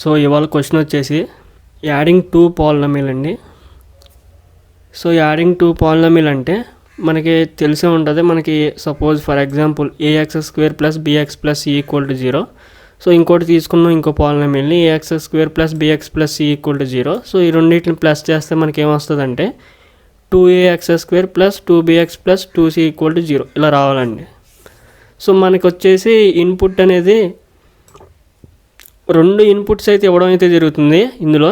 So ఇవాళ question వచ్చేసి adding two polynomial అండి. సో యాడింగ్ టూ పాలినామిల్ అంటే మనకి తెలిసే ఉంటుంది. మనకి suppose for example ax² + bx + c = 0. So ఇంకోటి తీసుకున్నాం, ఇంకో పాలినామిల్ని ax² + bx + c = 0. సో ఈ రెండింటిని ప్లస్ చేస్తే మనకి ఏమొస్తుందంటే 2ax² + 2bx + 2c = 0 ఇలా రావాలండి. సో మనకి వచ్చేసి ఇన్పుట్ అనేది రెండు ఇన్పుట్స్ అయితే ఇవ్వడం అయితే జరుగుతుంది ఇందులో.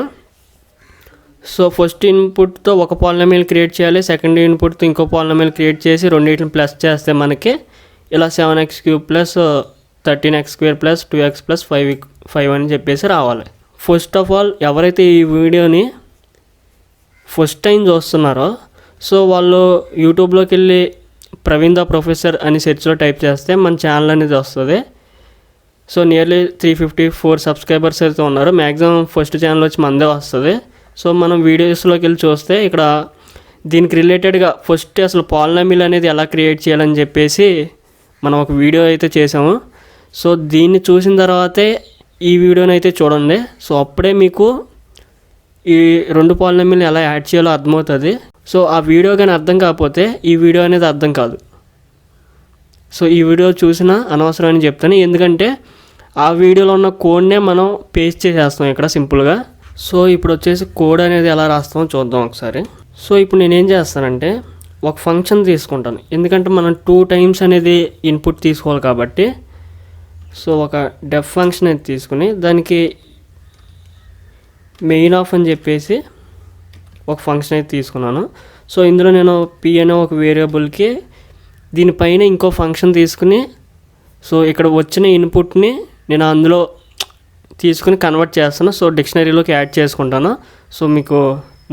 సో ఫస్ట్ ఇన్పుట్తో ఒక పాలినామిల్ క్రియేట్ చేయాలి, సెకండ్ ఇన్పుట్తో ఇంకో పాలినామిల్ క్రియేట్ చేసి రెండింటిని ప్లస్ చేస్తే మనకి ఇలా 7x³ + 13x² + 2x + 5 అని చెప్పేసి రావాలి. ఫస్ట్ ఆఫ్ ఆల్ ఎవరైతే ఈ వీడియోని ఫస్ట్ టైం చూస్తున్నారో సో వాళ్ళు యూట్యూబ్లోకి వెళ్ళి ప్రవీణ్ ద ప్రొఫెసర్ అని సెర్చ్లో టైప్ చేస్తే మన ఛానల్ అనేది వస్తుంది. సో నియర్లీ 354 సబ్స్క్రైబర్స్ అయితే ఉన్నారు. మ్యాక్సిమం ఫస్ట్ ఛానల్ వచ్చి మనదే వస్తుంది. సో మనం వీడియోస్లోకి వెళ్ళి చూస్తే ఇక్కడ దీనికి రిలేటెడ్గా ఫస్ట్ అసలు పాలినామిల్ అనేది ఎలా క్రియేట్ చేయాలని చెప్పేసి మనం ఒక వీడియో అయితే చేసాము. సో దీన్ని చూసిన తర్వాతే ఈ వీడియోని అయితే చూడండి. సో అప్పుడే మీకు ఈ రెండు పాలినామిల్ని ఎలా యాడ్ చేయాలో అర్థమవుతుంది. సో ఆ వీడియో కానీ అర్థం కాకపోతే ఈ వీడియో అనేది అర్థం కాదు. సో ఈ వీడియో చూసినా అనవసరం అని చెప్తాను, ఎందుకంటే ఆ వీడియోలో ఉన్న కోడ్నే మనం పేస్ట్ చేసేస్తాం ఇక్కడ సింపుల్గా. సో ఇప్పుడు వచ్చేసి కోడ్ అనేది ఎలా రాస్తామో చూద్దాం ఒకసారి. సో ఇప్పుడు నేనేం చేస్తానంటే ఒక ఫంక్షన్ తీసుకుంటాను, ఎందుకంటే మనం 2 టైమ్స్ అనేది ఇన్పుట్ తీసుకోవాలి కాబట్టి. సో ఒక డెఫ్ ఫంక్షన్ అయితే తీసుకుని దానికి మెయిన్ ఆఫ్ అని చెప్పేసి ఒక ఫంక్షన్ అయితే తీసుకున్నాను. సో ఇందులో నేను p అనే ఒక వేరియబుల్కి దీనిపైన ఇంకో ఫంక్షన్ తీసుకుని సో ఇక్కడ వచ్చిన ఇన్పుట్ని నేను అందులో తీసుకుని కన్వర్ట్ చేస్తాను. సో డిక్షనరీలోకి యాడ్ చేసుకుంటాను. సో మీకు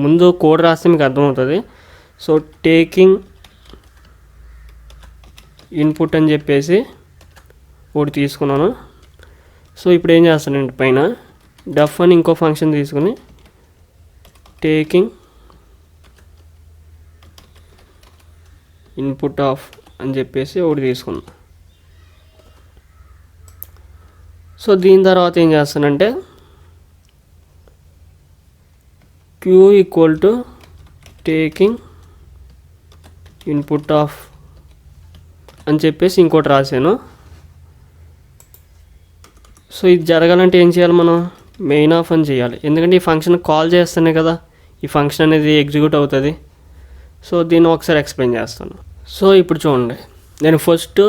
ముందు కోడ్ రాస్తే మీకు అర్థమవుతుంది. సో టేకింగ్ ఇన్పుట్ అని చెప్పేసి ఒకటి తీసుకున్నాను. సో ఇప్పుడు ఏం చేస్తానంటే పైన డెఫ్ అని ఇంకో ఫంక్షన్ తీసుకుని టేకింగ్ ఇన్పుట్ ఆఫ్ అని చెప్పేసి ఒకటి తీసుకున్నాను. సో దీని తర్వాత ఏం చేస్తానంటే q = టేకింగ్ ఇన్పుట్ ఆఫ్ అని చెప్పేసి ఇంకోటి రాశాను. సో ఇది జరగాలంటే ఏం చేయాలి, మనం మెయిన్ ఆఫ్ అని చేయాలి, ఎందుకంటే ఈ ఫంక్షన్ కాల్ చేస్తేనే కదా ఈ ఫంక్షన్ అనేది ఎగ్జిక్యూట్ అవుతుంది. సో దీన్ని ఒకసారి ఎక్స్ప్లెయిన్ చేస్తాను. సో ఇప్పుడు చూడండి, నేను ఫస్ట్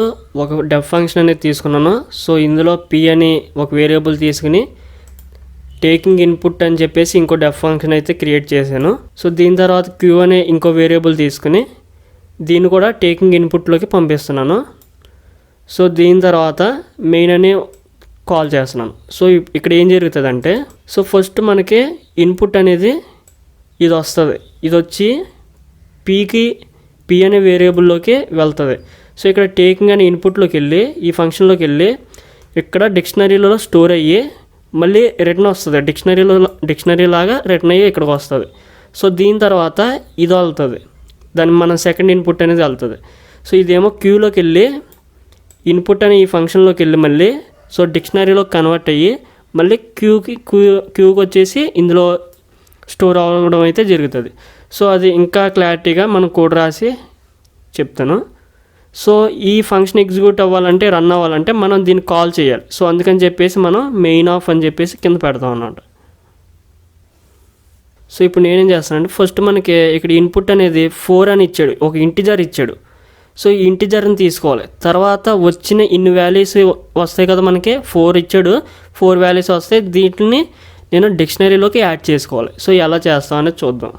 ఒక డెఫ్ ఫంక్షన్ అనేది తీసుకున్నాను. సో ఇందులో p అని ఒక వేరియబుల్ తీసుకుని టేకింగ్ ఇన్పుట్ అని చెప్పేసి ఇంకో డెఫ్ ఫంక్షన్ అయితే క్రియేట్ చేశాను. సో దీని తర్వాత q అనే ఇంకో వేరియబుల్ తీసుకుని దీన్ని కూడా టేకింగ్ ఇన్పుట్లోకి పంపిస్తున్నాను. సో దీని తర్వాత మెయిన్ అని కాల్ చేస్తున్నాను. సో ఇక్కడ ఏం జరుగుతుందంటే సో ఫస్ట్ మనకి ఇన్పుట్ అనేది ఇది వస్తుంది, ఇది వచ్చి p అనే వేరియబుల్లోకి వెళ్తుంది. సో ఇక్కడ టేకింగ్ అనే ఇన్పుట్లోకి వెళ్ళి ఈ ఫంక్షన్లోకి వెళ్ళి ఇక్కడ డిక్షనరీలో స్టోర్ అయ్యి మళ్ళీ రిటర్న్ వస్తుంది, డిక్షనరీ లాగా రిటర్న్ అయ్యి ఇక్కడికి వస్తుంది. సో దీని తర్వాత ఇది వెళ్తుంది, దాన్ని మనం సెకండ్ ఇన్పుట్ అనేది వెళ్తుంది. సో ఇదేమో క్యూలోకి వెళ్ళి ఇన్పుట్ అనే ఈ ఫంక్షన్లోకి వెళ్ళి మళ్ళీ సో డిక్షనరీలో కన్వర్ట్ అయ్యి మళ్ళీ క్యూకి వచ్చేసి ఇందులో స్టోర్ అవ్వడం అయితే జరుగుతుంది. సో అది ఇంకా క్లారిటీగా మనం కోడ్ రాసి చెప్తాను. సో ఈ ఫంక్షన్ ఎగ్జిక్యూట్ అవ్వాలంటే రన్ అవ్వాలంటే మనం దీన్ని కాల్ చేయాలి. సో అందుకని చెప్పేసి మనం మెయిన్ ఆఫ్ అని చెప్పేసి కింద పెడతాం అన్నమాట. సో ఇప్పుడు నేనేం చేస్తానంటే ఫస్ట్ మనకి ఇక్కడ ఇన్పుట్ అనేది 4 అని ఇచ్చాడు, ఒక ఇంటిజర్ ఇచ్చాడు. సో ఈ ఇంటిజర్ని తీసుకోవాలి, తర్వాత వచ్చిన ఇన్ని వాల్యూస్ వస్తాయి కదా, మనకి 4 ఇచ్చాడు, 4 వాల్యూస్ వస్తాయి, దీంట్ని నేను డిక్షనరీలోకి యాడ్ చేసుకోవాలి. సో ఎలా చేస్తాం అనేది చూద్దాం.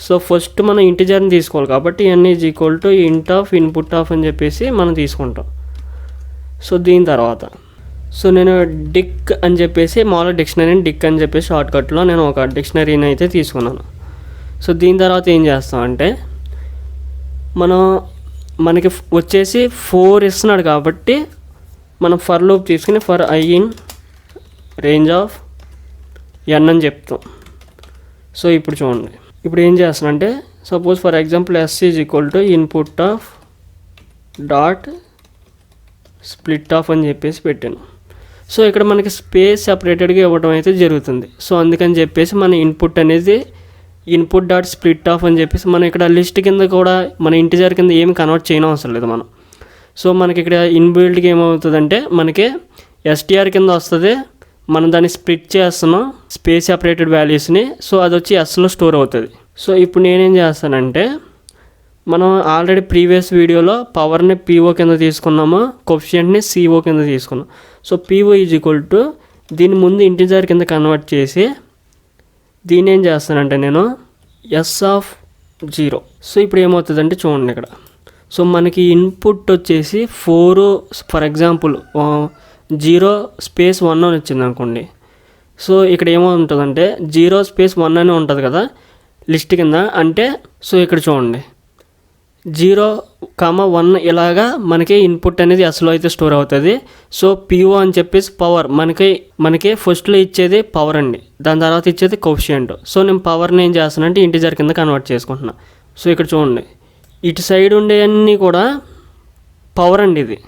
సో ఫస్ట్ మనం ఇంటిజర్ని తీసుకోవాలి కాబట్టి n = int of input of అని చెప్పేసి మనం తీసుకుంటాం. సో దీని తర్వాత సో నేను డిక్ అని చెప్పేసి మామూలుగా డిక్షనరీని డిక్ అని చెప్పేసి షార్ట్కట్లో నేను ఒక డిక్షనరీని అయితే తీసుకున్నాను. సో దీని తర్వాత ఏం చేస్తామంటే మనకి వచ్చేసి 4 ఇస్తున్నాడు కాబట్టి మనం ఫర్ లూప్ తీసుకుని for i in range of n అని చెప్తాం. సో ఇప్పుడు చూడండి, ఇప్పుడు ఏం చేస్తానంటే suppose for example s = input of dot split of అని చెప్పేసి పెట్టాను. సో ఇక్కడ మనకి స్పేస్ సపరేటెడ్గా ఇవ్వడం అయితే జరుగుతుంది. సో అందుకని చెప్పేసి మన ఇన్పుట్ అనేది ఇన్పుట్ డాట్ స్ప్లిట్ ఆఫ్ అని చెప్పేసి మనం ఇక్కడ లిస్ట్ కింద కూడా మన ఇంటిజర్ కింద ఏమి కన్వర్ట్ చేయడం అవసరం లేదు మనం. సో మనకి ఇక్కడ ఇన్బిల్డ్గా ఏమవుతుందంటే మనకి ఎస్టీఆర్ కింద వస్తుంది, మనం దాన్ని స్ప్లిట్ చేస్తున్నాం స్పేస్ సపరేటెడ్ వాల్యూస్ని. సో అది వచ్చి ఎస్లో స్టోర్ అవుతుంది. సో ఇప్పుడు నేనేం చేస్తానంటే మనం ఆల్రెడీ ప్రీవియస్ వీడియోలో పవర్ని పీఓ కింద తీసుకున్నాము, కోఎఫిషియంట్ని సిఓ కింద తీసుకున్నాం. So PO is equal to దీని ముందు ఇంటిజర్ కింద కన్వర్ట్ చేసి దీన్ని ఏం చేస్తానంటే నేను ఎస్ ఆఫ్ 0. సో ఇప్పుడు ఏమవుతుందంటే చూడండి ఇక్కడ. సో మనకి ఇన్పుట్ వచ్చేసి 4 ఫర్ ఎగ్జాంపుల్ 0 స్పేస్ 1 అని వచ్చింది అనుకోండి. సో ఇక్కడ ఏమవుతుందంటే 0 స్పేస్ 1 అని ఉంటుంది కదా లిస్ట్ కింద. అంటే సో ఇక్కడ చూడండి 0,1 ఇలాగా మనకి ఇన్పుట్ అనేది ఎస్లో అయితే స్టోర్ అవుతుంది. సో పిఓ అని చెప్పేసి పవర్ మనకి ఫస్ట్లో ఇచ్చేది పవర్ అండి, దాని తర్వాత ఇచ్చేది కోఎఫిషియంట్. సో నేను పవర్ని ఏం చేస్తానంటే ఇంటిజర్ కింద కన్వర్ట్ చేసుకుంటున్నా. సో ఇక్కడ చూడండి ఇటు సైడ్ ఉండేవన్నీ కూడా పవర్ అండి, ఇది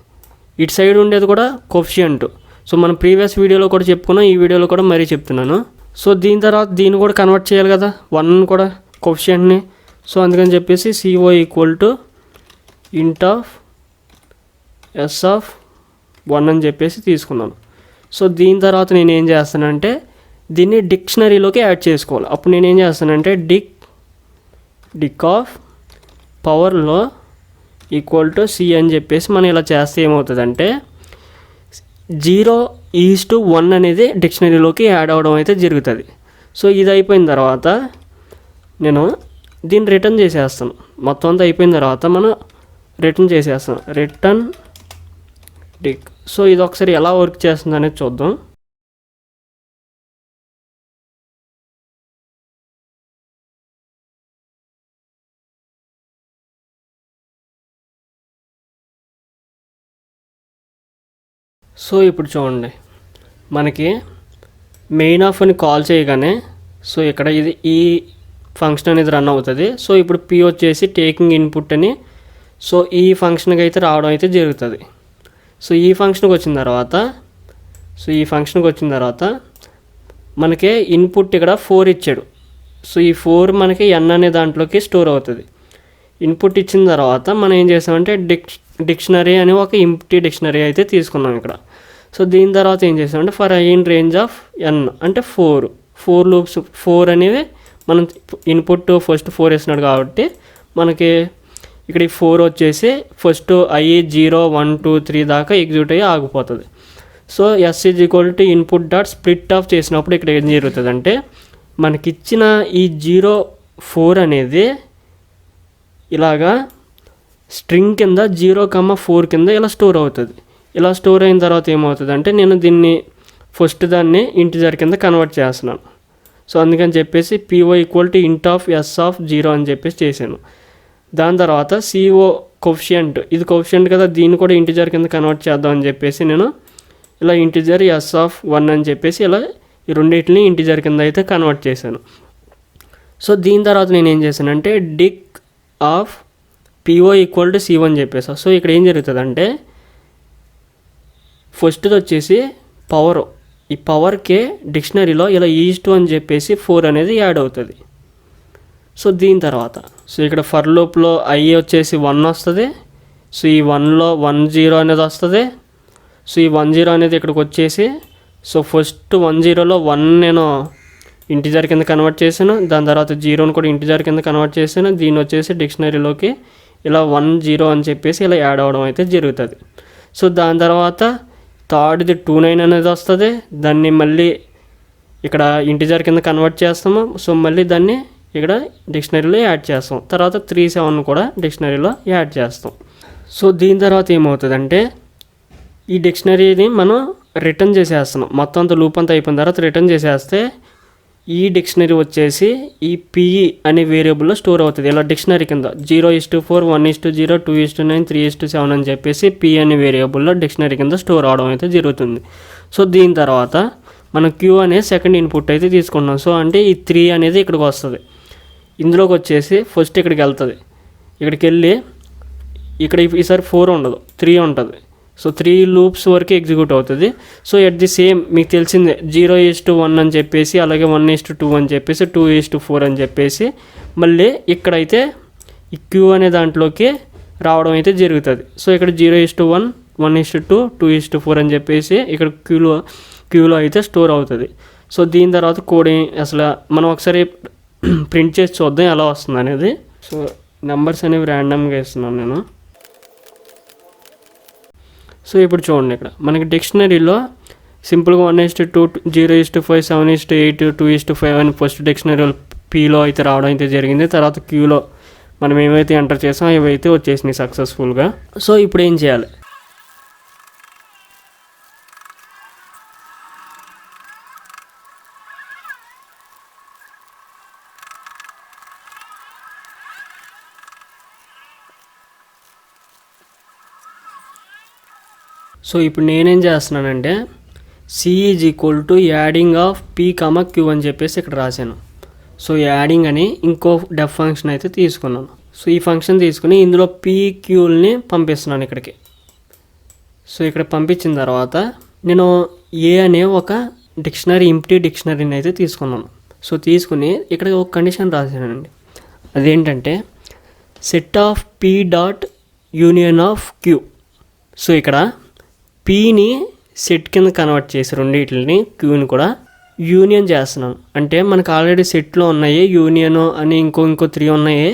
ఇటు సైడ్ ఉండేది కూడా కోఎఫిషియంట్. సో మనం ప్రీవియస్ వీడియోలో కూడా చెప్పుకున్నాం, ఈ వీడియోలో కూడా మరీ చెప్తున్నాను. సో దీని తర్వాత దీన్ని కూడా కన్వర్ట్ చేయాలి కదా 1 కూడా కోఎఫిషియంట్ని. సో అందుకని చెప్పేసి CO equal to int of S of 1 అని చెప్పేసి తీసుకున్నాను. సో దీని తర్వాత నేను ఏం చేస్తానంటే దీన్ని డిక్షనరీలోకి యాడ్ చేసుకోవాలి. అప్పుడు నేను ఏం చేస్తానంటే డిక్ ఆఫ్ పవర్లో ఈక్వల్ టు సి అని చెప్పేసి మనం ఇలా చేస్తే ఏమవుతుందంటే 0:1 అనేది డిక్షనరీలోకి యాడ్ అవ్వడం అయితే జరుగుతుంది. సో ఇది అయిపోయిన తర్వాత నేను దీన్ని రిటర్న్ చేసేస్తాను. మొత్తం అంతా అయిపోయిన తర్వాత మనం రిటర్న్ చేసేస్తాం, రిటర్న్ డిక్. సో ఇది ఒకసారి ఎలా వర్క్ చేస్తుంది అనేది చూద్దాం. సో ఇప్పుడు చూడండి మనకి మెయిన్ ఆఫ్ అని కాల్ చేయగానే సో ఇక్కడ ఈ ఫంక్షన్ అనేది రన్ అవుతుంది. సో ఇప్పుడు పి వచ్చేసి టేకింగ్ ఇన్పుట్ అని సో ఈ ఫంక్షన్కి అయితే రావడం అయితే జరుగుతుంది. సో ఈ ఫంక్షన్కి వచ్చిన తర్వాత మనకి ఇన్పుట్ ఇక్కడ 4 ఇచ్చాడు. సో ఈ 4 మనకి ఎన్ అనే దాంట్లోకి స్టోర్ అవుతుంది. ఇన్పుట్ ఇచ్చిన తర్వాత మనం ఏం చేసామంటే డిక్షనరీ అని ఒక ఎంప్టీ డిక్షనరీ అయితే తీసుకున్నాం ఇక్కడ. సో దీని తర్వాత ఏం చేసామంటే ఫర్ ఇన్ రేంజ్ ఆఫ్ ఎన్ అంటే 4 లూప్స్ 4 అనేవి మనం ఇన్పుట్ ఫస్ట్ 4 వేసినాడు కాబట్టి మనకి ఇక్కడ ఈ 4 వచ్చేసి ఫస్ట్ అయ్యి 0, 1, 2, 3 దాకా ఎగ్జిక్యూట్ అయ్యి ఆగిపోతుంది. So S is equal to input dot split of చేసినప్పుడు ఇక్కడ ఏం జరుగుతుంది అంటే మనకిచ్చిన ఈ 0,4 అనేది ఇలాగా స్ట్రింగ్ కింద 0,4 కింద ఇలా స్టోర్ అవుతుంది. ఇలా స్టోర్ అయిన తర్వాత ఏమవుతుంది అంటే నేను దీన్ని ఫస్ట్ దాన్ని ఇంటిజర్ కింద కన్వర్ట్ చేస్తున్నాను. సో అందుకని చెప్పేసి PO equal to int of S of 0 అని చెప్పేసి చేశాను. దాని తర్వాత సిఓ కోఎఫిషియంట్, ఇది కోఎఫిషియంట్ కదా, దీన్ని కూడా ఇంటిజర్ కింద కన్వర్ట్ చేద్దాం అని చెప్పేసి నేను ఇలా ఇంటిజర్ ఎస్ ఆఫ్ 1 అని చెప్పేసి ఇలా ఈ రెండింటిని ఇంటిజర్ కింద అయితే కన్వర్ట్ చేశాను. సో దీని తర్వాత నేను ఏం చేశానంటే dict of PO equal to C1 అని చెప్పేసాను. సో ఇక్కడ ఏం జరుగుతుందంటే ఫస్ట్ది వచ్చేసి పవర్, ఈ పవర్కే డిక్షనరీలో ఇలా ఈజ్2 అని చెప్పేసి 4 అనేది యాడ్ అవుతుంది. సో దీని తర్వాత సో ఇక్కడ ఫర్ లూప్లో ఐ వచ్చేసి 1 వస్తుంది. సో ఈ 1లో 10 అనేది వస్తుంది. సో ఈ 10 అనేది ఇక్కడికి వచ్చేసి సో ఫస్ట్ 10లో 1 నేను ఇంటిజర్ కింద కన్వర్ట్ చేశాను, దాని తర్వాత 0ని కూడా ఇంటిజర్ కింద కన్వర్ట్ చేశాను. దీన్ని వచ్చేసి డిక్షనరీలోకి ఇలా 10 అని చెప్పేసి ఇలా యాడ్ అవ్వడం అయితే జరుగుతుంది. సో దాని తర్వాత థర్డ్ది 29 అనేది వస్తుంది, దాన్ని మళ్ళీ ఇక్కడ ఇంటిజర్ కింద కన్వర్ట్ చేస్తాము. సో మళ్ళీ దాన్ని ఇక్కడ డిక్షనరీలో యాడ్ చేస్తాం. తర్వాత 37 కూడా డిక్షనరీలో యాడ్ చేస్తాం. సో దీని తర్వాత ఏమవుతుందంటే ఈ డిక్షనరీని మనం రిటర్న్ చేసేస్తున్నాం. మొత్తం అంతా లూప్ అంతా అయిపోయిన తర్వాత రిటర్న్ చేసేస్తే ఈ డిక్షనరీ వచ్చేసి ఈ పిఈ అనే వేరియబుల్లో స్టోర్ అవుతుంది. ఇలా డిక్షనరీ కింద 0:4, 1:0, 2:9, 3:7 అని చెప్పేసి పి అనే వేరియబుల్లో డిక్షనరీ కింద స్టోర్ అవడం అయితే జరుగుతుంది. సో దీని తర్వాత మనం క్యూ అనే సెకండ్ ఇన్పుట్ అయితే తీసుకుంటాం. సో అంటే ఈ 3 అనేది ఇక్కడికి వస్తుంది. ఇందులోకి వచ్చేసి ఫస్ట్ ఇక్కడికి వెళ్తుంది. ఇక్కడికి వెళ్ళి ఇక్కడ ఈసారి 4 ఉండదు, 3 ఉంటుంది. సో 3 లూప్స్ వరకు ఎగ్జిక్యూట్ అవుతుంది. సో ఎట్ ది సేమ్ మీకు తెలిసిందే 0:1 అని చెప్పేసి, అలాగే 1:2 అని చెప్పేసి, 2:4 అని చెప్పేసి మళ్ళీ ఇక్కడైతే ఈ క్యూ అనే దాంట్లోకి రావడం అయితే జరుగుతుంది. సో ఇక్కడ 0:1, 1:2, 2:4 అని చెప్పేసి ఇక్కడ క్యూలో అయితే స్టోర్ అవుతుంది. సో దీని తర్వాత కోడింగ్ అసలు మనం ఒకసారి ప్రింట్ చేసి చూద్దాం ఎలా వస్తుంది అనేది. సో నెంబర్స్ అనేవి ర్యాండమ్గా ఇస్తున్నాను నేను. సో ఇప్పుడు చూడండి, ఇక్కడ మనకి డిక్షనరీలో సింపుల్గా 1:2, 0:5, 7:8, 2:5 అని ఫస్ట్ డిక్షనరీలో పీలో అయితే రావడం అయితే జరిగింది. తర్వాత క్యూలో మనం ఏమైతే ఎంటర్ చేసామో ఇవైతే వచ్చేసినాయి సక్సెస్ఫుల్గా. సో ఇప్పుడు ఏం చేయాలి? సో ఇప్పుడు నేనేం చేస్తున్నానంటే C = adding of P, Q అని చెప్పేసి ఇక్కడ రాశాను. సో యాడింగ్ అని ఇంకో డెఫ్ ఫంక్షన్ అయితే తీసుకున్నాను. సో ఈ ఫంక్షన్ తీసుకుని ఇందులో PQని పంపిస్తున్నాను ఇక్కడికి. సో ఇక్కడ పంపించిన తర్వాత నేను A అనే ఒక ఎంప్టీ డిక్షనరీని అయితే తీసుకున్నాను. సో తీసుకుని ఇక్కడ ఒక కండిషన్ రాశానండి. అదేంటంటే set of P dot union of Q. So ఇక్కడ Pని సెట్ కింద కన్వర్ట్ చేసి రెండింటిని క్యూని కూడా యూనియన్ చేస్తున్నాను. అంటే మనకు ఆల్రెడీ సెట్లో ఉన్నాయి, యూనియన్ అని ఇంకో 3 ఉన్నాయి.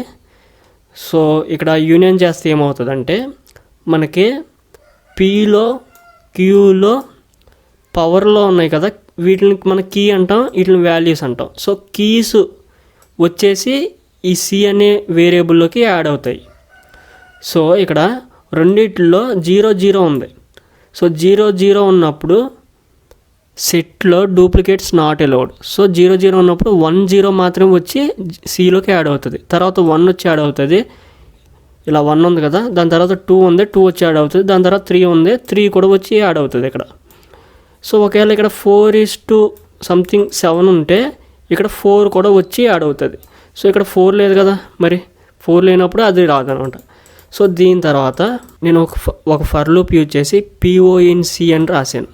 సో ఇక్కడ యూనియన్ చేస్తే ఏమవుతుందంటే మనకి Pలో క్యూలో పవర్లో ఉన్నాయి కదా, వీటిని మన కీ అంటాం, వీటిని వాల్యూస్ అంటాం. సో కీస్ వచ్చేసి ఈ C అనే వేరియబుల్లోకి యాడ్ అవుతాయి. సో ఇక్కడ రెండిట్లో 0:0 ఉంది. సో 0:0 ఉన్నప్పుడు సెట్లో డూప్లికేట్స్ నాట్ అలౌడ్. సో 0:0 ఉన్నప్పుడు 1:0 మాత్రం వచ్చి Cలోకి యాడ్ అవుతుంది. తర్వాత 1 వచ్చి యాడ్ అవుతుంది. ఇలా 1 ఉంది కదా, దాని తర్వాత 2 ఉంది, 2 వచ్చి యాడ్ అవుతుంది. దాని తర్వాత 3 ఉంది, 3 కూడా వచ్చి యాడ్ అవుతుంది ఇక్కడ. సో ఒకవేళ ఇక్కడ 4:7 ఉంటే ఇక్కడ 4 కూడా వచ్చి యాడ్ అవుతుంది. సో ఇక్కడ 4 లేదు కదా, మరి 4 లేనప్పుడు అది రాదనమాట. సో దీని తర్వాత నేను ఒక ఫర్ లూప్ యూజ్ చేసి PO in C అని రాశాను.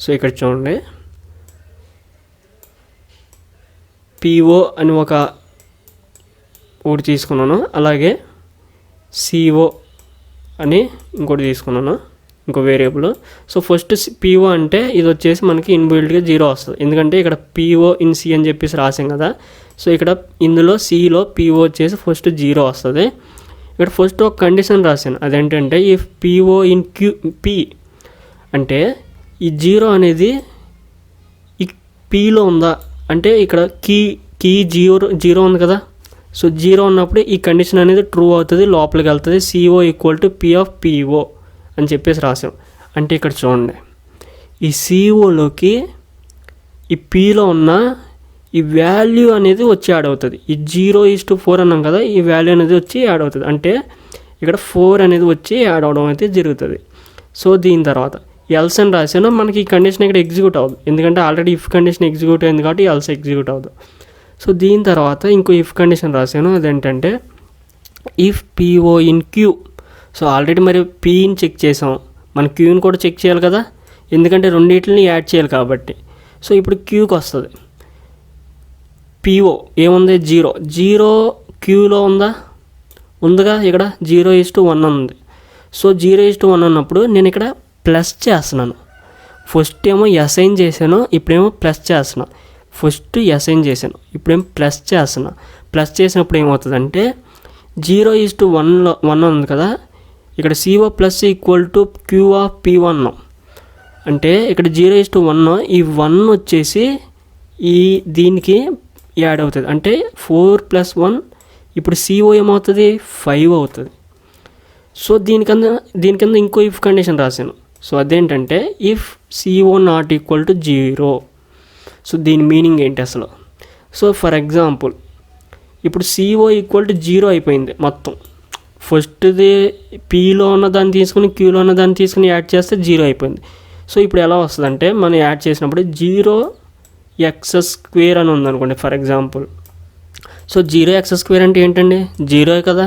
సో ఇక్కడ చూడండి, PO అని ఒకటి తీసుకున్నాను, అలాగే CO అని ఇంకోటి తీసుకున్నాను, ఇంకో వేరియబుల్. సో ఫస్ట్ PO అంటే ఇది వచ్చేసి మనకి ఇన్బిల్ట్గా 0 వస్తుంది, ఎందుకంటే ఇక్కడ PO in C అని చెప్పేసి రాసాం కదా. సో ఇక్కడ ఇందులో Cలో PO వచ్చేసి ఫస్ట్ 0 వస్తుంది. ఇక్కడ ఫస్ట్ ఒక కండిషన్ రాశాను, అదేంటంటే ఇఫ్ PO in P అంటే ఈ 0 అనేది ఈ Pలో ఉందా అంటే ఇక్కడ కీ 0 ఉంది కదా. సో 0 ఉన్నప్పుడు ఈ కండిషన్ అనేది ట్రూ అవుతుంది, లోపలికి వెళ్తుంది. CO = P of PO అని చెప్పేసి రాసాం. అంటే ఇక్కడ చూడండి, ఈ COలోకి ఈ Pలో ఉన్న ఈ వాల్యూ అనేది వచ్చి యాడ్ అవుతుంది. ఈ 0:4 అన్నాం కదా, ఈ వాల్యూ అనేది వచ్చి యాడ్ అవుతుంది. అంటే ఇక్కడ 4 అనేది వచ్చి యాడ్ అవడం అయితే జరుగుతుంది. సో దీని తర్వాత ఎల్స్ అని రాశాను, మనకి ఈ కండిషన్ ఇక్కడ ఎగ్జిక్యూట్ అవ్వదు, ఎందుకంటే ఆల్రెడీ ఇఫ్ కండిషన్ ఎగ్జిక్యూట్ అయింది కాబట్టి ఎల్స్ ఎగ్జిక్యూట్ అవ్వదు. సో దీని తర్వాత ఇంకో ఇఫ్ కండిషన్ రాశాను, అదేంటంటే if PO in Q. So already మరి Pని చెక్ చేసాం, మన Qని కూడా చెక్ చేయాలి కదా, ఎందుకంటే రెండింటిని యాడ్ చేయాలి కాబట్టి. సో ఇప్పుడు Qకి వస్తుంది. PO ఏముంది, 0 క్యూలో ఉందిగా, ఇక్కడ 0:1 ఉంది. సో 0:1 ఉన్నప్పుడు నేను ఇక్కడ ప్లస్ చేస్తున్నాను. ఫస్ట్ ఏమో అసైన్ చేశాను, ఇప్పుడేమో ప్లస్ చేస్తున్నా. ఫస్ట్ అసైన్ చేశాను, ఇప్పుడేమో ప్లస్ చేస్తున్నా. ప్లస్ చేసినప్పుడు ఏమవుతుందంటే 0:1 ఉంది కదా, ఇక్కడ CO + Q of P1. అంటే ఇక్కడ 0:1 ఈ 1 వచ్చేసి ఈ దీనికి యాడ్ అవుతుంది. అంటే 4 + 1 ఇప్పుడు CO ఏమవుతుంది, 5 అవుతుంది. సో దీనికన్నా ఇంకో ఇఫ్ కండిషన్ రాశాను. సో అదేంటంటే ఇఫ్ CO ≠ 0. సో దీని మీనింగ్ ఏంటి అసలు? సో ఫర్ ఎగ్జాంపుల్ ఇప్పుడు CO = 0 అయిపోయింది మొత్తం. ఫస్ట్ది Pలో ఉన్న దాన్ని తీసుకుని Qలో ఉన్న దాన్ని తీసుకుని యాడ్ చేస్తే 0 అయిపోయింది. సో ఇప్పుడు ఎలా వస్తుందంటే మనం యాడ్ చేసినప్పుడు 0x² అని ఉందనుకోండి ఫర్ ఎగ్జాంపుల్. సో 0x² అంటే ఏంటండి, 0 కదా.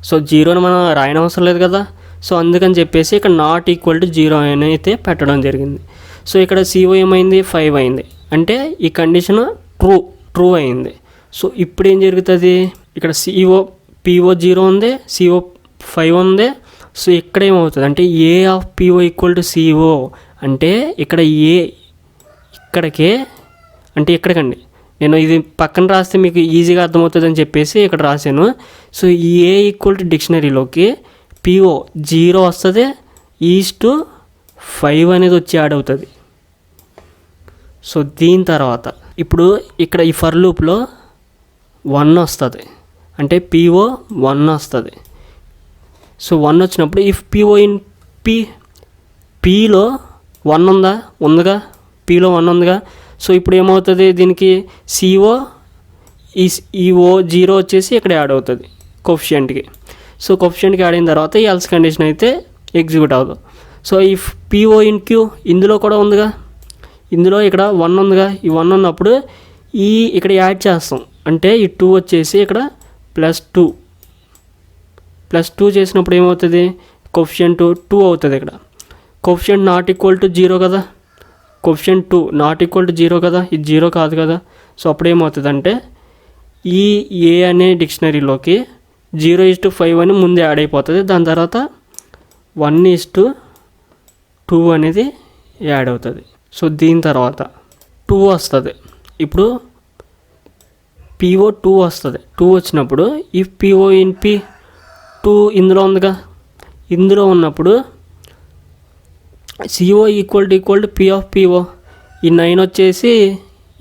సో 0ని మనం రాయనవసరం లేదు కదా. సో అందుకని చెప్పేసి ఇక్కడ నాట్ ఈక్వల్ టు 0 అని అయితే పెట్టడం జరిగింది. సో ఇక్కడ CO ఏమైంది 5 అయింది, అంటే ఈ కండిషన్ ట్రూ అయింది. సో ఇప్పుడు ఏం జరుగుతుంది, ఇక్కడ PO 0 ఉంది, CO 5 ఉంది. సో ఇక్కడ ఏమవుతుంది అంటే A of PO equal to CO అంటే ఇక్కడ A ఇక్కడికే అంటే ఇక్కడికండి, నేను ఇది పక్కన రాస్తే మీకు ఈజీగా అర్థమవుతుంది అని చెప్పేసి ఇక్కడ రాశాను. సో A ఈక్వల్ టు డిక్షనరీలోకి PO 0 వస్తుంది, ఈస్ట్ 5 అనేది వచ్చి యాడ్ అవుతుంది. సో దీని తర్వాత ఇప్పుడు ఇక్కడ ఈ ఫర్ లూప్లో 1 వస్తుంది, అంటే PO 1 వస్తుంది. సో 1 వచ్చినప్పుడు ఇఫ్ PO ఇన్ Pలో 1 ఉందిగా, Pలో 1 ఉందిగా. సో ఇప్పుడు ఏమవుతుంది, దీనికి CO ఈ O0 వచ్చేసి ఇక్కడ యాడ్ అవుతుంది కోఫిషియంట్కి. సో కోఫిషియంట్కి యాడ్ అయిన తర్వాత ఈ ఎల్స్ కండిషన్ అయితే ఎగ్జిక్యూట్ అవ్వదు. So if PO in Q ఇందులో కూడా ఉందిగా, ఇందులో ఇక్కడ 1 ఉందిగా, ఈ 1 ఉన్నప్పుడు ఇక్కడ యాడ్ చేస్తాం, అంటే ఈ 2 వచ్చేసి ఇక్కడ +2 చేసినప్పుడు ఏమవుతుంది, కోఫిషియంట్ 2 అవుతుంది. ఇక్కడ కోఫిషియంట్ నాట్ ఈక్వల్ టు 0 కదా, కోఫిషియంట్ 2 నాట్ ఈక్వల్ టు 0 కదా, ఇది 0 కాదు కదా. సో అప్పుడు ఏమవుతుంది అంటే ఈ A అనే డిక్షనరీలోకి 0:5 అని ముందు యాడ్ అయిపోతుంది, దాని తర్వాత 1:2 అనేది యాడ్ అవుతుంది. సో దీని తర్వాత 2 వస్తుంది, ఇప్పుడు PO 2 వస్తుంది. 2 వచ్చినప్పుడు ఈ PO ఇన్ P2 ఇందులో ఉందిగా, ఇందులో ఉన్నప్పుడు CO equal to P of PO ఈ 9 వచ్చేసి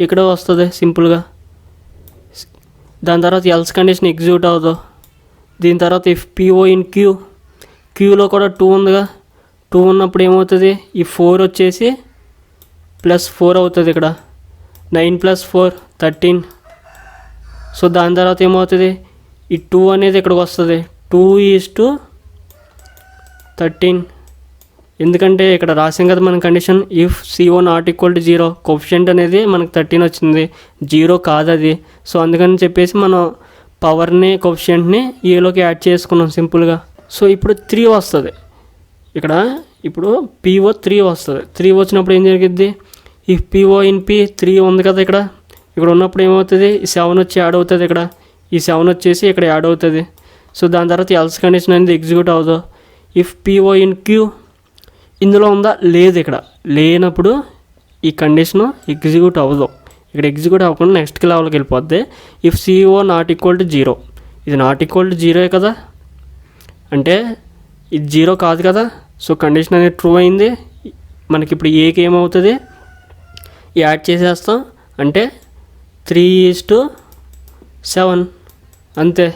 ఇక్కడ వస్తుంది సింపుల్గా. దాని తర్వాత ఎల్స్ కండిషన్ ఎగ్జిక్యూట్ అవ్వదు. దీని తర్వాత ఇఫ్ PO ఇన్ Qలో కూడా 2 ఉందిగా, 2 ఉన్నప్పుడు ఏమవుతుంది, ఈ 4 వచ్చేసి +4 అవుతుంది. ఇక్కడ 9 + 4 13. సో దాని తర్వాత ఏమవుతుంది, ఈ 2 అనేది ఇక్కడికి వస్తుంది, 2:13. ఎందుకంటే ఇక్కడ రాసాం కదా మన condition if CO not equal to 0, coefficient అనేది మనకు 13 వచ్చింది, 0 కాదు అది. సో అందుకని చెప్పేసి మనం పవర్ని కోఫిషియంట్ని ఏలోకి యాడ్ చేసుకున్నాం సింపుల్గా. సో ఇప్పుడు 3 వస్తుంది, ఇక్కడ ఇప్పుడు PO 3 వస్తుంది. 3 వచ్చినప్పుడు ఏం జరిగిద్ది, ఈ PO ఇన్ P3 ఉంది కదా, ఇక్కడ ఉన్నప్పుడు ఏమవుతుంది, ఈ 7 వచ్చి యాడ్ అవుతుంది. ఇక్కడ ఈ 7 వచ్చేసి ఇక్కడ యాడ్ అవుతుంది. సో దాని తర్వాత ఎల్స్ కండిషన్ అనేది ఎగ్జిక్యూట్ అవ్వదు. ఇఫ్ PO ఇన్ Q ఇందులో ఉందా, లేదు, ఇక్కడ లేనప్పుడు ఈ కండిషన్ ఎగ్జిక్యూట్ అవ్వదు. ఇక్కడ ఎగ్జిక్యూట్ అవ్వకుండా నెక్స్ట్ లెవెల్కి వెళ్ళిపోద్ది. If CO not equal to 0, ఇది నాట్ ఈక్వల్ టు 0 కదా, అంటే ఇది 0 కాదు కదా. సో కండిషన్ అనేది ట్రూ అయింది. మనకి ఇప్పుడు Aకి ఏమవుతుంది, యాడ్ చేసేస్తాం, అంటే 3:7 అంతే.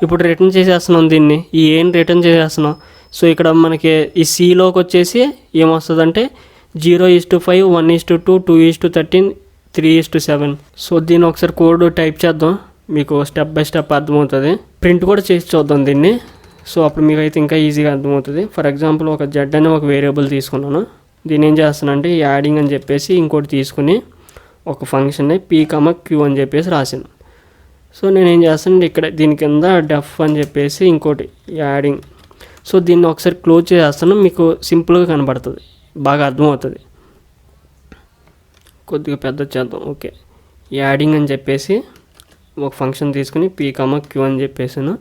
ఇప్పుడు రిటర్న్ చేసేస్తున్నాం దీన్ని, ఈ Aని రిటర్న్ చేసేస్తున్నాం. సో ఇక్కడ మనకి ఈ Cలోకి వచ్చేసి ఏమొస్తుందంటే 0:5 1:2 2:13 3:7. సో దీన్ని ఒకసారి కోడ్ టైప్ చేద్దాం, మీకు స్టెప్ బై స్టెప్ అర్థమవుతుంది. ప్రింట్ కూడా చేసి చూద్దాం దీన్ని. సో అప్పుడు మీకు అయితే ఇంకా ఈజీగా అర్థమవుతుంది. ఫర్ ఎగ్జాంపుల్ ఒక Z అనే ఒక వేరియబుల్ తీసుకున్నాను, దీన్ని ఏం చేస్తానంటే యాడింగ్ అని చెప్పేసి ఇంకోటి తీసుకుని ఒక ఫంక్షన్ని P,Q అని చెప్పేసి రాశాను. సో నేను ఏం చేస్తానంటే ఇక్కడ దీని కింద డెఫ్ అని చెప్పేసి ఇంకోటి యాడింగ్. సో దీన్ని ఒకసారి క్లోజ్ చేసేస్తాను, మీకు సింపుల్గా కనబడుతుంది, బాగా అర్థమవుతుంది. కొద్దిగా పెద్ద చేద్దాం. ఓకే, యాడింగ్ అని చెప్పేసి ఒక ఫంక్షన్ తీసుకుని P,Q అని చెప్పేసాను.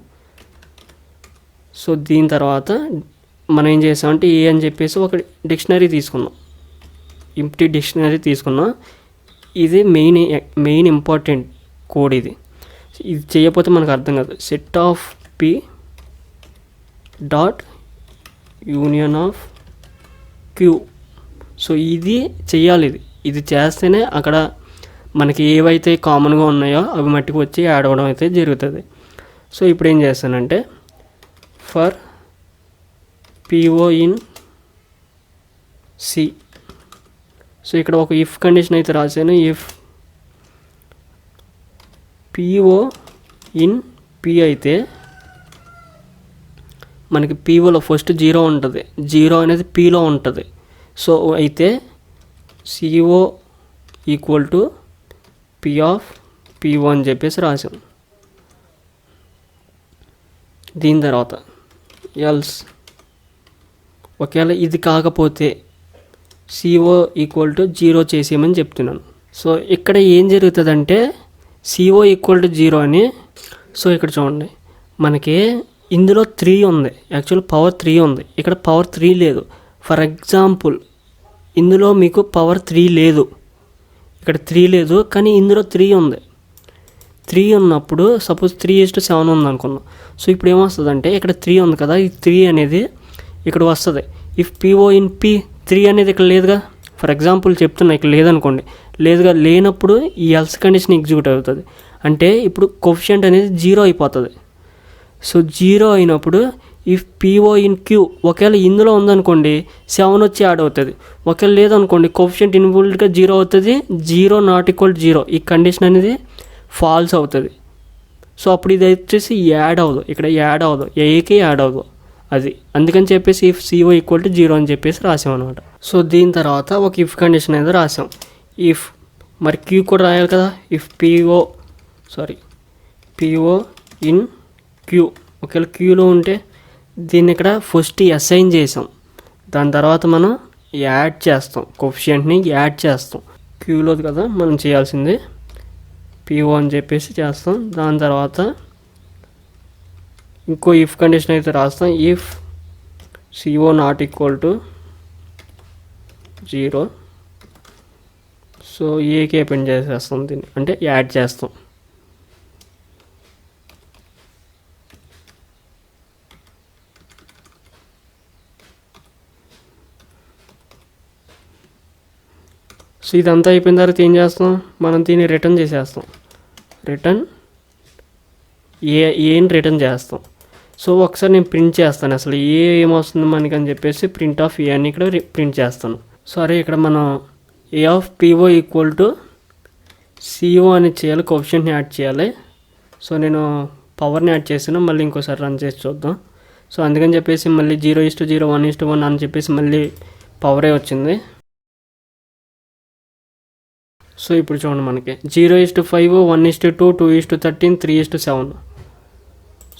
సో దీని తర్వాత మనం ఏం చేసామంటే A అని చెప్పేసి ఒక డిక్షనరీ తీసుకున్నాం, ఎంప్టీ డిక్షనరీ తీసుకున్నాం. ఇది మెయిన్ ఇంపార్టెంట్ కోడ్. ఇది చేయకపోతే మనకు అర్థం కాదు. Set of P dot union of Q. So ఇది చెయ్యాలి, ఇది చేస్తేనే అక్కడ మనకి ఏవైతే కామన్గా ఉన్నాయో అవి మట్టుకు వచ్చి యాడ్ అవ్వడం అయితే జరుగుతుంది. సో ఇప్పుడు ఏం చేస్తానంటే for PO in C. So ఇక్కడ ఒక ఇఫ్ కండిషన్ అయితే రాశాను. ఇఫ్ PO ఇన్ P అయితే మనకి POలో ఫస్ట్ 0 ఉంటుంది, 0 అనేది Pలో ఉంటుంది. సో అయితే CO equal to P of PO అని చెప్పేసి రాసాం. దీని తర్వాత ఎల్స్ ఒకవేళ ఇది కాకపోతే CO ఈక్వల్ టు 0 చేసేయమని చెప్తున్నాను. సో ఇక్కడ ఏం జరుగుతుందంటే CO ఈక్వల్ టు 0 అని. సో ఇక్కడ చూడండి, మనకి ఇందులో 3 ఉంది, యాక్చువల్ పవర్ 3 ఉంది, ఇక్కడ పవర్ 3 లేదు. ఫర్ ఎగ్జాంపుల్ ఇందులో మీకు పవర్ 3 లేదు, ఇక్కడ 3 లేదు, కానీ ఇందులో 3 ఉంది. 3 ఉన్నప్పుడు సపోజ్ 3:7 ఉంది అనుకున్నాం. సో ఇప్పుడు ఏమొస్తుందంటే ఇక్కడ 3 ఉంది కదా, ఈ 3 అనేది ఇక్కడ వస్తుంది. ఇఫ్ PO ఇన్ P 3 అనేది ఇక్కడ లేదుగా. ఫర్ ఎగ్జాంపుల్ చెప్తున్నా, ఇక్కడ లేదనుకోండి, లేదుగా, లేనప్పుడు ఈ ఎల్స్ కండిషన్ ఎగ్జిక్యూట్ అవుతుంది. అంటే ఇప్పుడు కోఎఫిషియంట్ అనేది 0 అయిపోతుంది. సో 0 అయినప్పుడు ఇఫ్ PO ఇన్ Q ఒకవేళ ఇందులో ఉందనుకోండి 7 వచ్చి యాడ్ అవుతుంది. ఒకవేళ లేదనుకోండి కోఎఫిషియంట్ ఇన్బుల్ట్గా 0 అవుతుంది. 0 నాట్ ఈక్వల్ 0 ఈ కండిషన్ అనేది ఫాల్స్ అవుతుంది. సో అప్పుడు ఇది వచ్చేసి యాడ్ అవ్వదు, ఇక్కడ యాడ్ అవ్వదు, ఏకి యాడ్ అవ్వదు అది. అందుకని చెప్పేసి ఇఫ్ CO ఈక్వల్ టు 0 అని చెప్పేసి రాసాం అనమాట. సో దీని తర్వాత ఒక ఇఫ్ కండిషన్ అనేది రాసాం. ఇఫ్ మరి Q కూడా రాయాలి కదా. ఇఫ్ PO ఇన్ Q ఒకవేళ Qలో ఉంటే దీన్ని ఇక్కడ ఫస్ట్ అసైన్ చేసాం, దాని తర్వాత మనం యాడ్ చేస్తాం, కోఎఫిషియంట్ని యాడ్ చేస్తాం. Qలో కదా మనం చేయాల్సింది, PO అని చెప్పేసి చేస్తాం. దాని తర్వాత ఇంకో ఇఫ్ కండిషన్ అయితే రాస్తాం. If CO not equal to 0 so ఏకి అపెండ్ చేసేస్తాం దీన్ని, అంటే యాడ్ చేస్తాం. సో ఇదంతా అయిపోయిన తర్వాత ఏం చేస్తాం, మనం దీన్ని రిటర్న్ చేసేస్తాం. ఏని రిటర్న్ చేస్తాం. సో ఒకసారి నేను ప్రింట్ చేస్తాను అసలు ఏమొస్తుంది మనకి అని చెప్పేసి ప్రింట్ ఆఫ్ ఏ అని ఇక్కడ ప్రింట్ చేస్తాను. సరే, ఇక్కడ మనం A of PO equal to CO అని చేయాలి, కోఎఫిషియంట్ని యాడ్ చేయాలి. సో నేను పవర్ని యాడ్ చేసాను, మళ్ళీ ఇంకోసారి రన్ చేసి చూద్దాం. సో అందుకని చెప్పేసి మళ్ళీ 0:0 1:1 అని చెప్పేసి మళ్ళీ పవరే వచ్చింది. సో ఇప్పుడు చూడండి, మనకి 0:5 1:2 2:13 3:7.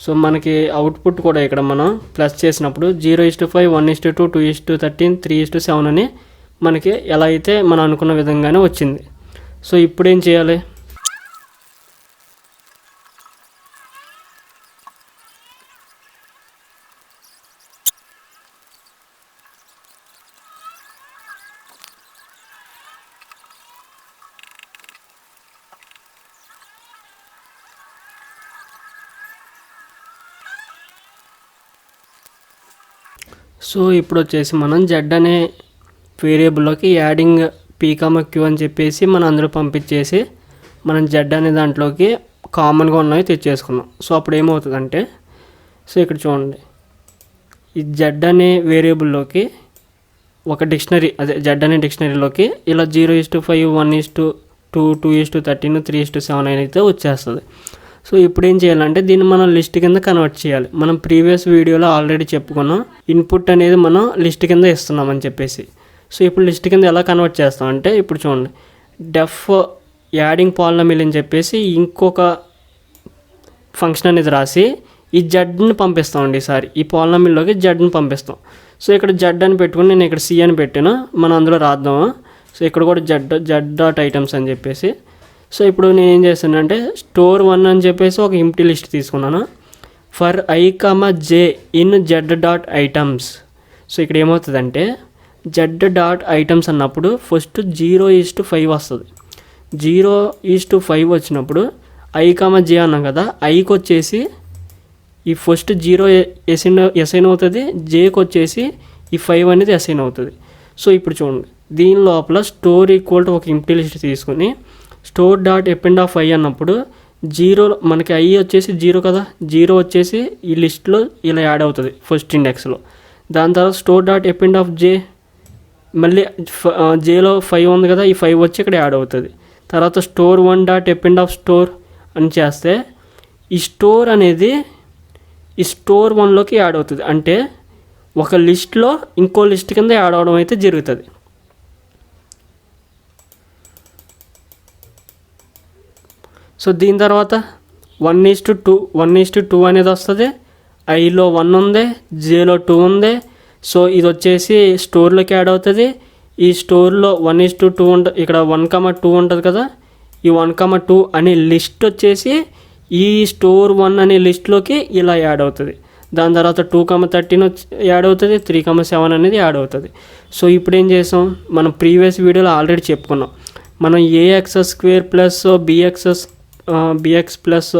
సో మనకి అవుట్పుట్ కూడా ఇక్కడ మనం ప్లస్ చేసినప్పుడు 0:5 1:2 2:13 3:7 అని మనకి ఎలా అయితే మనం అనుకున్న విధంగానే వచ్చింది. సో ఇప్పుడు ఏం చేయాలి, సో ఇప్పుడు వచ్చేసి మనం Z అనే వేరియబుల్లోకి యాడింగ్ P,Q అని చెప్పేసి మనం అందులో పంపించేసి మనం Z అనే దాంట్లోకి కామన్గా ఉన్నవి తెచ్చేసుకున్నాం. సో అప్పుడు ఏమవుతుందంటే, సో ఇక్కడ చూడండి, ఈ Z అనే వేరియబుల్లోకి ఒక డిక్షనరీ, అదే Z అనే డిక్షనరీలోకి ఇలా 0:5 1:2 2:13 3:7 అయితే వచ్చేస్తుంది. సో ఇప్పుడు ఏం చేయాలంటే దీన్ని మనం లిస్ట్ కింద కన్వర్ట్ చేయాలి. మనం ప్రీవియస్ వీడియోలో ఆల్రెడీ చెప్పుకున్నాం, ఇన్పుట్ అనేది మనం లిస్ట్ కింద ఇస్తున్నామని చెప్పేసి. సో ఇప్పుడు లిస్ట్ కింద ఎలా కన్వర్ట్ చేస్తాం అంటే, ఇప్పుడు చూడండి, డెఫ్ యాడింగ్ పాలినామిల్ అని చెప్పేసి ఇంకొక ఫంక్షన్ అనేది రాసి ఈ జడ్ని పంపిస్తామండి. ఈసారి ఈ పాలినామిల్లోకి జడ్ని పంపిస్తాం. సో ఇక్కడ జడ్ అని పెట్టుకుని నేను ఇక్కడ C అని పెట్టాను, మనం అందులో రాద్దాము. సో ఇక్కడ కూడా జడ్ డాట్ ఐటమ్స్ అని చెప్పేసి. సో ఇప్పుడు నేను ఏం చేస్తానంటే store 1 అని చెప్పేసి ఒక ఎంప్టీ లిస్ట్ తీసుకున్నాను. For I, J in Z dot items. So ఇక్కడ ఏమవుతుందంటే Z డాట్ ఐటమ్స్ అన్నప్పుడు ఫస్ట్ 0:5 వస్తుంది. 0:5 వచ్చినప్పుడు I, J అన్నాం కదా, Iకి వచ్చేసి ఈ ఫస్ట్ 0 అసైన్ అవుతుంది, Jకి వచ్చేసి ఈ 5 అనేది అసైన్ అవుతుంది. సో ఇప్పుడు చూడండి, దీని లోపల స్టోర్ ఈక్వల్ టు ఒక ఎంప్టీ లిస్ట్ తీసుకుని store dot append of I అన్నప్పుడు 0 మనకి I వచ్చేసి 0 కదా, 0 వచ్చేసి ఈ లిస్ట్లో ఇలా యాడ్ అవుతుంది ఫస్ట్ ఇండెక్స్లో. దాని తర్వాత store dot append of J, మళ్ళీ Jలో 5 ఉంది కదా, ఈ 5 వచ్చి ఇక్కడ యాడ్ అవుతుంది. తర్వాత store 1 dot append of store అని చేస్తే ఈ స్టోర్ అనేది ఈ store 1లోకి యాడ్ అవుతుంది. అంటే ఒక లిస్ట్లో ఇంకో లిస్ట్ కింద యాడ్ అవడం అయితే జరుగుతుంది. సో దీని తర్వాత 1:2 అనేది వస్తుంది. ఐలో 1 ఉంది, Jలో 2 ఉంది, సో ఇది వచ్చేసి స్టోర్లోకి యాడ్ అవుతుంది. ఈ స్టోర్లో 1:2 ఉంటుంది, ఇక్కడ 1,2 ఉంటుంది కదా, ఈ 1,2 అనే లిస్ట్ వచ్చేసి ఈ స్టోర్ 1 అనే లిస్ట్లోకి ఇలా యాడ్ అవుతుంది. దాని తర్వాత 2,13 యాడ్ అవుతుంది, 3,7 అనేది యాడ్ అవుతుంది. సో ఇప్పుడు ఏం చేసాం, మనం ప్రీవియస్ వీడియోలో ఆల్రెడీ చెప్పుకున్నాం. మనం ax² plus bx plus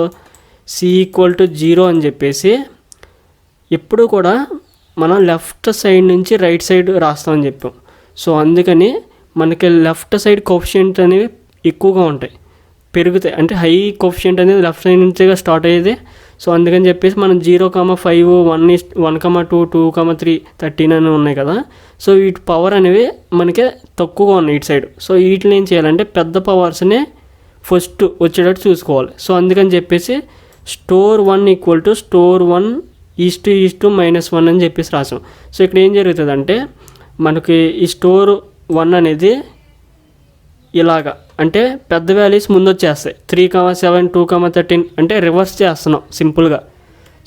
c=0 అని చెప్పేసి ఎప్పుడు కూడా మనం లెఫ్ట్ సైడ్ నుంచి రైట్ సైడ్ రాస్తామని చెప్పాం. సో అందుకని మనకి లెఫ్ట్ సైడ్ కోఎఫిషియంట్ అనేవి ఎక్కువగా ఉంటాయి, పెరుగుతాయి. అంటే హై కోఎఫిషియంట్ అనేది లెఫ్ట్ సైడ్ నుంచిగా స్టార్ట్ అయ్యేది. సో అందుకని చెప్పేసి మనం 0,5 1:1,2 2,3 13 అని ఉన్నాయి కదా. సో వీటి పవర్ అనేవి మనకి తక్కువగా ఉన్నాయి ఇటు సైడ్. సో వీటిని ఏం చేయాలంటే పెద్ద పవర్స్ని ఫస్ట్ వచ్చేటట్టు చూసుకోవాలి. సో అందుకని చెప్పేసి స్టోర్ 1 = స్టోర్ 1 (1) అని చెప్పేసి రాసాం. సో ఇక్కడ ఏం జరుగుతుంది అంటే మనకి ఈ స్టోర్ 1 అనేది ఇలాగా అంటే పెద్ద వాల్యూస్ ముందు వచ్చేస్తాయి. 3,7 2,13 అంటే రివర్స్ చేస్తున్నాం సింపుల్గా.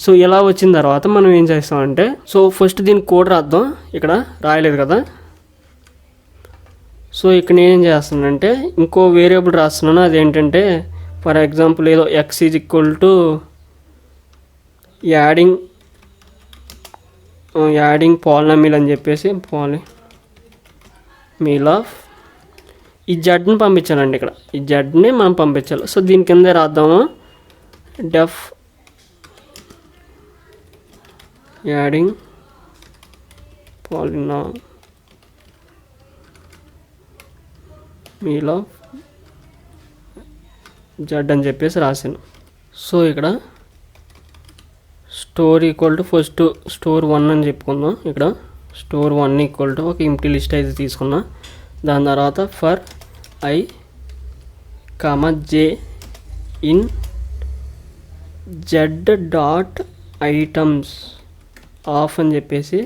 సో ఇలా వచ్చిన తర్వాత మనం ఏం చేస్తామంటే, సో ఫస్ట్ దీని కోడ్ రాద్దాం. ఇక్కడ రాయలేదు కదా. సో ఇక్కడ నేనేం చేస్తున్నానంటే ఇంకో వేరియబుల్ రాస్తున్నాను. అదేంటంటే ఫర్ ఎగ్జాంపుల్ ఏదో x = యాడింగ్ పాలినామిల్ అని చెప్పేసి పాలినామిల్ ఆఫ్ ఈ జడ్ని పంపించాలండి. ఇక్కడ ఈ జడ్ని మనం పంపించాలి. సో దీని కింద రాద్దాము డెఫ్ యాడింగ్ పాలినామిల్ ఆఫ్ జడ్ అని చెప్పేసి రాశాను. సో ఇక్కడ స్టోర్ ఫస్ట్ స్టోర్ 1 అని చెప్పుకుందాం. ఇక్కడ స్టోర్ 1 ఒక ఎంప్టీ లిస్ట్ అయితే తీసుకున్నా. దాని తర్వాత for i, j in z.items of అని చెప్పేసి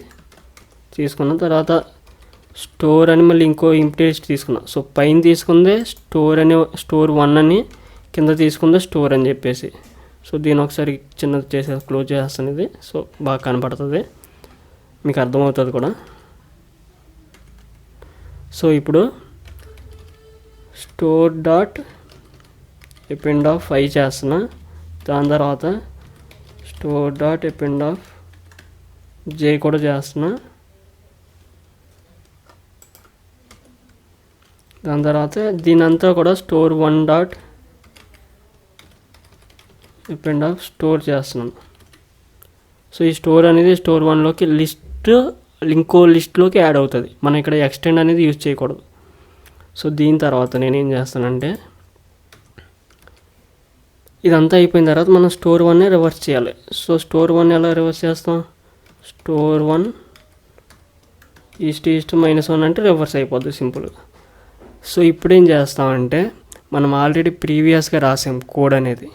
తీసుకున్న తర్వాత స్టోర్ అని మళ్ళీ ఇంకో ఎంప్టీ లిస్ట్ తీసుకున్నా. సో పైన తీసుకుందే స్టోర్ 1 అని, కింద తీసుకుందే స్టోర్ అని చెప్పేసి. సో దీని ఒకసారి చిన్నది క్లోజ్ చేస్తాను. ఇది సో బాగా కనపడుతుంది, మీకు అర్థమవుతుంది కూడా. సో ఇప్పుడు store.append చేస్తున్నా. దాని తర్వాత store.append కూడా చేస్తున్నా. దాని తర్వాత దీని అంతా కూడా store 1.append స్టోర్ చేస్తున్నాను. సో ఈ స్టోర్ అనేది స్టోర్ 1లోకి లిస్ట్ ఇంకో లిస్ట్లోకి యాడ్ అవుతుంది. మనం ఇక్కడ ఎక్స్టెండ్ అనేది యూజ్ చేయకూడదు. సో దీని తర్వాత నేనేం చేస్తానంటే ఇదంతా అయిపోయిన తర్వాత మనం స్టోర్ 1నే రివర్స్ చేయాలి. సో స్టోర్ 1 ఎలా రివర్స్ చేస్తాం, స్టోర్ 1 (-1) అంటే రివర్స్ అయిపోద్ది సింపుల్గా. సో ఇప్పుడు ఏం చేస్తామంటే మనం ఆల్రెడీ ప్రీవియస్గా రాసాం కోడ్ అనేది.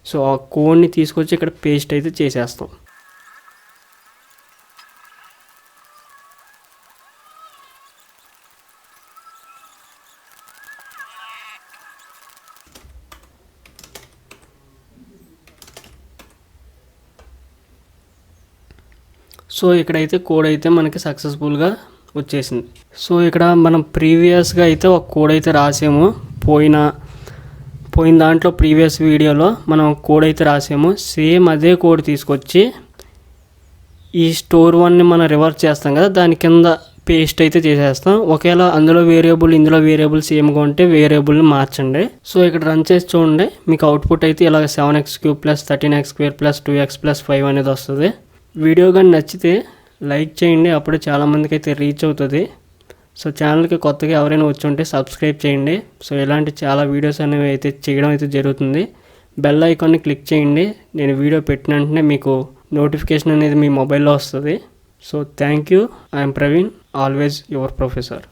సో ఆ కోడ్ని తీసుకొచ్చి ఇక్కడ పేస్ట్ అయితే చేసేస్తాం. సో ఇక్కడైతే కోడ్ అయితే మనకి సక్సెస్ఫుల్గా వచ్చేసింది. సో ఇక్కడ మనం ప్రీవియస్గా అయితే ఒక కోడ్ అయితే రాసాము. పోయిన దాంట్లో ప్రీవియస్ వీడియోలో మనం కోడ్ అయితే రాసాము. సేమ్ అదే కోడ్ తీసుకొచ్చి ఈ స్టోర్ 1ని మనం రివర్స్ చేస్తాం కదా, దాని కింద పేస్ట్ అయితే చేసేస్తాం. ఒకవేళ అందులో వేరియబుల్ ఇందులో వేరియబుల్ సేమ్గా ఉంటే వేరియబుల్ని మార్చండి. సో ఇక్కడ రన్ చేసి చూడండి, మీకు అవుట్పుట్ అయితే ఇలా 7x³ + 13x² + 2x + 5 అనేది వస్తుంది. వీడియో కానీ నచ్చితే లైక్ చేయండి, అప్పుడే చాలామందికి అయితే రీచ్ అవుతుంది. సో ఛానల్కి కొత్తగా ఎవరైనా వచ్చి ఉంటే సబ్స్క్రైబ్ చేయండి. సో ఇలాంటి చాలా వీడియోస్ అనేవి అయితే చేయడం అయితే జరుగుతుంది. బెల్ ఐకాన్ని క్లిక్ చేయండి. నేను వీడియో పెట్టిన వెంటనే మీకు నోటిఫికేషన్ అనేది మీ మొబైల్లో వస్తుంది. So thank you. I'm Praveen, always your professor.